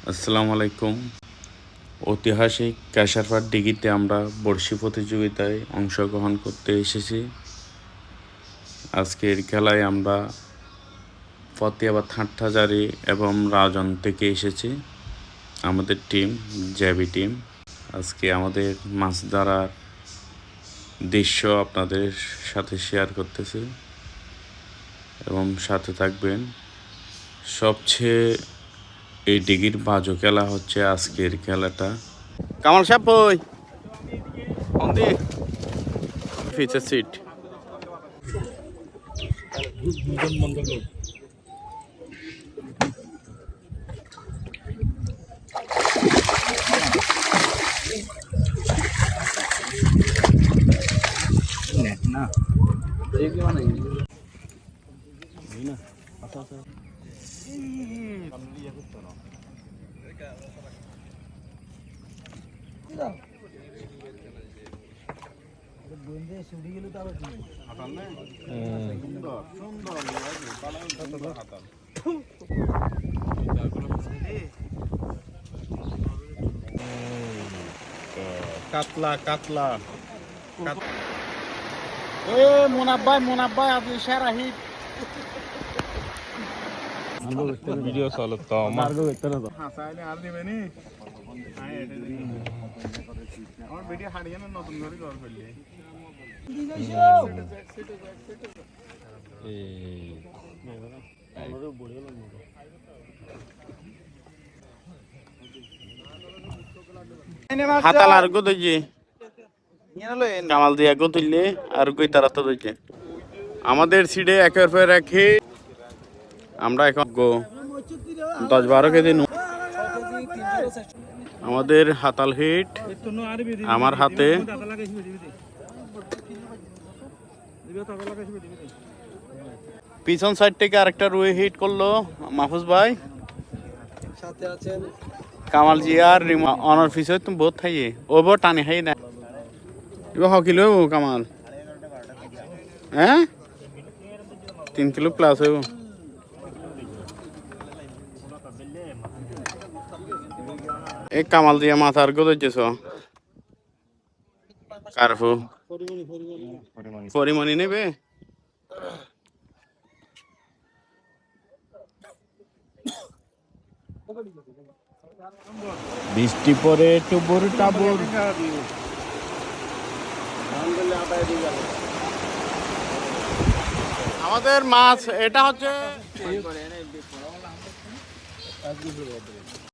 আসসালামু আলাইকুম। ঐতিহাসিক ক্যাশারপাট দিঘিতে আমরা বড়শি প্রতিযোগিতায় অংশগ্রহণ করতে এসেছি। আজকের খেলায় আমরা ফতেয়াবাদ হাটহাজারী এবং রাজন থেকে এসেছি। আমাদের টিম জ্যাবি টিম। আজকে আমাদের মাছ ধরার দৃশ্য আপনাদের সাথে শেয়ার করতেছি এবং সাথে থাকবেন। সবচেয়ে এই দিঘির বাজো খেলা হচ্ছে আজকের খেলাটা। কামাল সাহেব কই? ফিচার সিট। না কাতলা কাতলা মুনাব্বাই আপনি সেরা হিট ভিডিও চলো তো আমার হাসাইলে আর দিবে নি আমার ভিডিও হারিয়ে না নতুন করে কর করলে হাতাল আর গো দইছে কামাল দিয়া গো তুললে আর কই তারা তো দইছে আমাদের সিডে একের পর এক হিট। আমরা এখন গো 10-12 কেজি আমাদের হাতাল হিট আমার হাতে। পিছন সাইড থেকে আরেকটা রুই হিট করলো মাহফুজ ভাই, সাথে আছেন কামাল জি আর অনার পিছনে তুমি বহুত খাইয়ে ও বহুত টানি খাই না এবার কিলো কামাল, হ্যাঁ 3 কিলো প্লাস হইব। এই কামাল দিয়া মাথার গো দইতেছ কারফু পরিমণি নেবে বৃষ্টি পরে টুবুর টাবুর। আমাদের মাছ এটা হচ্ছে